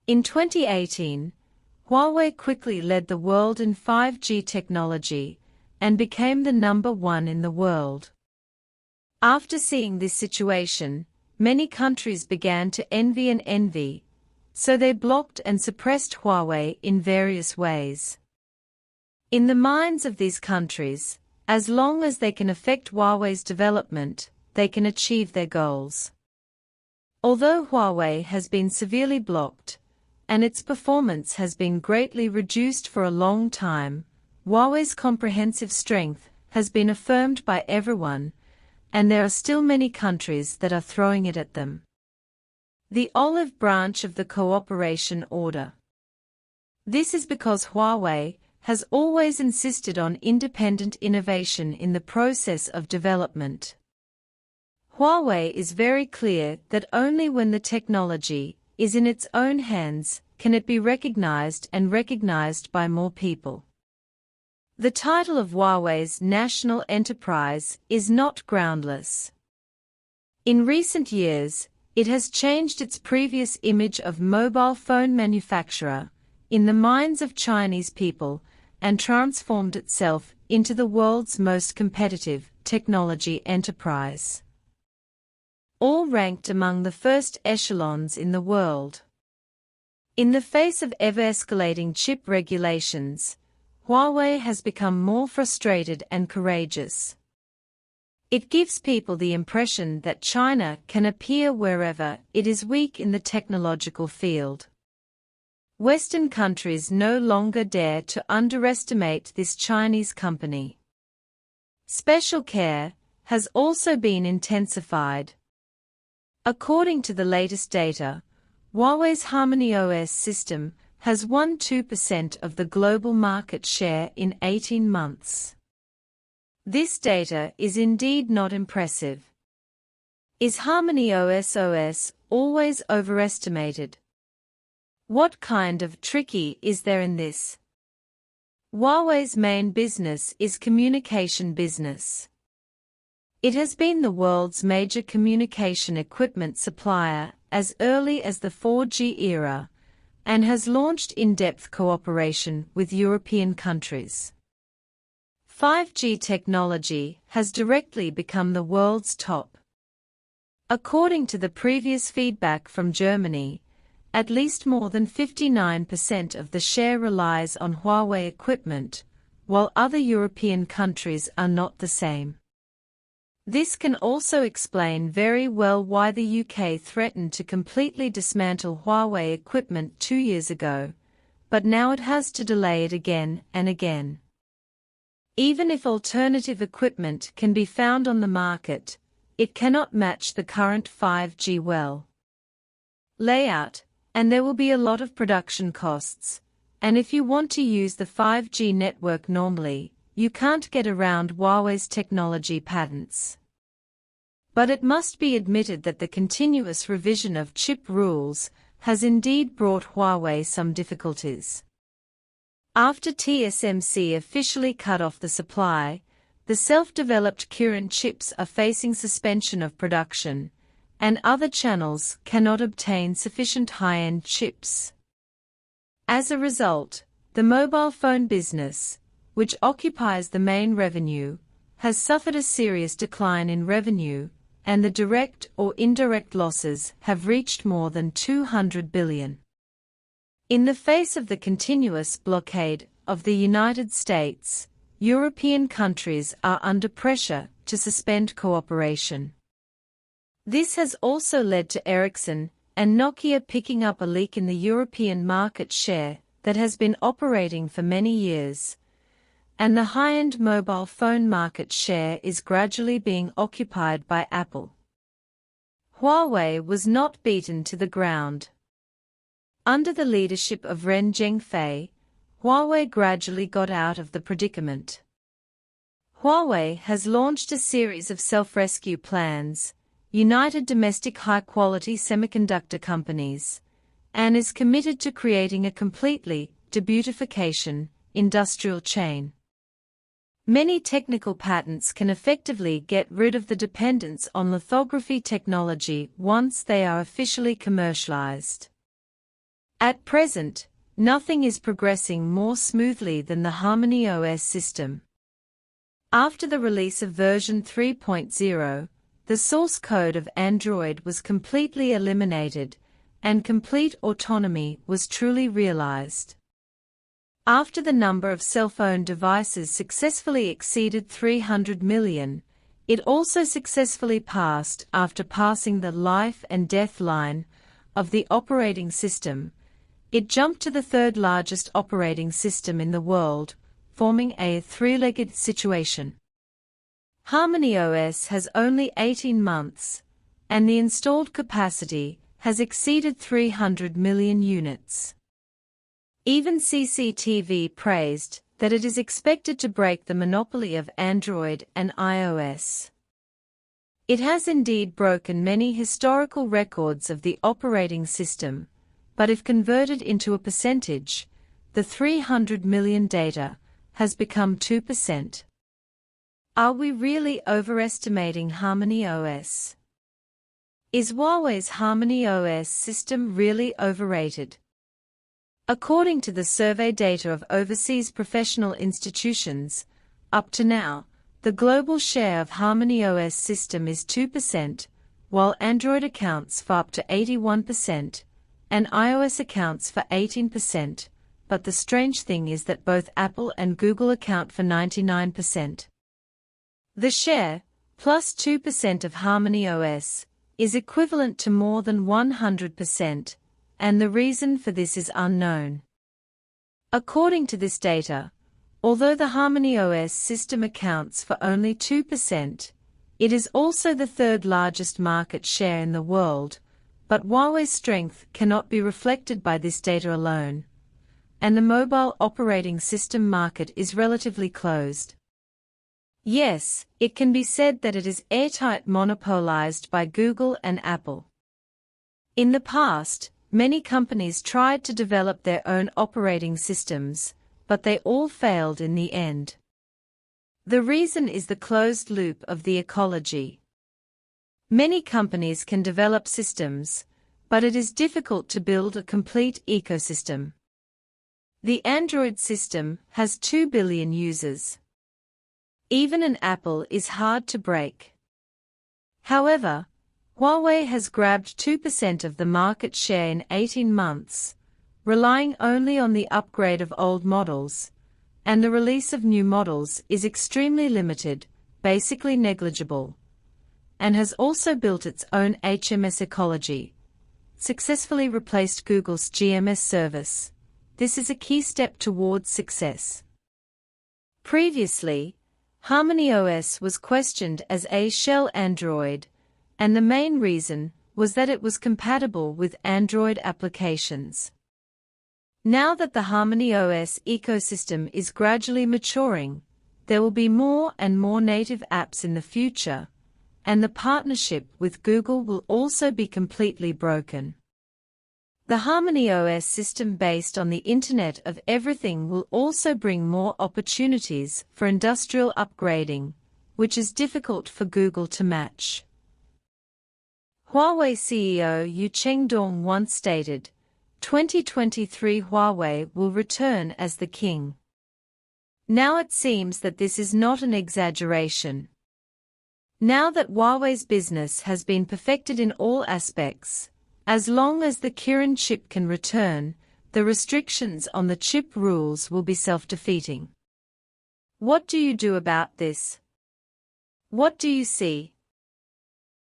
In 2018, Huawei quickly led the world in 5G technology and became the #1 in the world. After seeing this situation, many countries began to envy, so they blocked and suppressed Huawei in various ways. In the minds of these countries, as long as they can affect Huawei's development, they can achieve their goals. Although Huawei has been severely blocked, and its performance has been greatly reduced for a long time, Huawei's comprehensive strength has been affirmed by everyone, and there are still many countries that are throwing it at them. The olive branch of the cooperation order. This is because Huawei has always insisted on independent innovation in the process of development. Huawei is very clear that only when the technology is in its own hands can it be recognized and recognized by more people. The title of Huawei's national enterprise is not groundless. In recent years, it has changed its previous image of mobile phone manufacturer in the minds of Chinese people and transformed itself into the world's most competitive technology enterprise. All ranked among the first echelons in the world. In the face of ever-escalating chip regulations, Huawei has become more frustrated and courageous. It gives people the impression that China can appear wherever it is weak in the technological field. Western countries no longer dare to underestimate this Chinese company. Special care has also been intensified. According to the latest data, Huawei's HarmonyOS system has won 2% of the global market share in 18 months. This data is indeed not impressive. Is HarmonyOS always overestimated? What kind of tricky is there in this? Huawei's main business is communication business. It has been the world's major communication equipment supplier as early as the 4G era, and has launched in-depth cooperation with European countries. 5G technology has directly become the world's top. According to the previous feedback from Germany, at least more than 59% of the share relies on Huawei equipment, while other European countries are not the same. This can also explain very well why the UK threatened to completely dismantle Huawei equipment 2 years ago, but now it has to delay it again and again. Even if alternative equipment can be found on the market, it cannot match the current 5G well layout, and there will be a lot of production costs, and if you want to use the 5G network normally, you can't get around Huawei's technology patents. But it must be admitted that the continuous revision of chip rules has indeed brought Huawei some difficulties. After TSMC officially cut off the supply, the self-developed Kirin chips are facing suspension of production, and other channels cannot obtain sufficient high-end chips. As a result, the mobile phone business, which occupies the main revenue, has suffered a serious decline in revenue, and the direct or indirect losses have reached more than 200 billion. In the face of the continuous blockade of the United States, European countries are under pressure to suspend cooperation. This has also led to Ericsson and Nokia picking up a leak in the European market share that has been operating for many years, and the high-end mobile phone market share is gradually being occupied by Apple. Huawei was not beaten to the ground. Under the leadership of Ren Zhengfei, Huawei gradually got out of the predicament. Huawei has launched a series of self-rescue plans, united domestic high-quality semiconductor companies, and is committed to creating a completely debeautification industrial chain. Many technical patents can effectively get rid of the dependence on lithography technology once they are officially commercialized. At present, nothing is progressing more smoothly than the HarmonyOS system. After the release of version 3.0, the source code of Android was completely eliminated, and complete autonomy was truly realized. After the number of cell phone devices successfully exceeded 300 million, it also successfully passed after passing the life and death line of the operating system. It jumped to the third largest operating system in the world, forming a three-legged situation. HarmonyOS has only 18 months, and the installed capacity has exceeded 300 million units. Even CCTV praised that it is expected to break the monopoly of Android and iOS. It has indeed broken many historical records of the operating system, but if converted into a percentage, the 300 million data has become 2%. Are we really overestimating HarmonyOS? Is Huawei's HarmonyOS system really overrated? According to the survey data of overseas professional institutions, up to now, the global share of HarmonyOS system is 2%, while Android accounts for up to 81%, and iOS accounts for 18%, but the strange thing is that both Apple and Google account for 99%. The share, plus 2% of HarmonyOS, is equivalent to more than 100%, and the reason for this is unknown. According to this data, although the HarmonyOS system accounts for only 2%, it is also the third largest market share in the world, but Huawei's strength cannot be reflected by this data alone, and the mobile operating system market is relatively closed. Yes, it can be said that it is airtight monopolized by Google and Apple. In the past, many companies tried to develop their own operating systems, but they all failed in the end. The reason is the closed loop of the ecology. Many companies can develop systems, but it is difficult to build a complete ecosystem. The Android system has 2 billion users. Even an Apple is hard to break. However, Huawei has grabbed 2% of the market share in 18 months, relying only on the upgrade of old models, and the release of new models is extremely limited, basically negligible, and has also built its own HMS ecology, successfully replaced Google's GMS service. This is a key step towards success. Previously, HarmonyOS was questioned as a shell Android, and the main reason was that it was compatible with Android applications. Now that the HarmonyOS ecosystem is gradually maturing, there will be more and more native apps in the future, and the partnership with Google will also be completely broken. The HarmonyOS system based on the Internet of Everything will also bring more opportunities for industrial upgrading, which is difficult for Google to match. Huawei CEO Yu Chengdong once stated, "2023 Huawei will return as the king." Now it seems that this is not an exaggeration. Now that Huawei's business has been perfected in all aspects, as long as the Kirin chip can return, the restrictions on the chip rules will be self-defeating. What do you do about this? What do you see?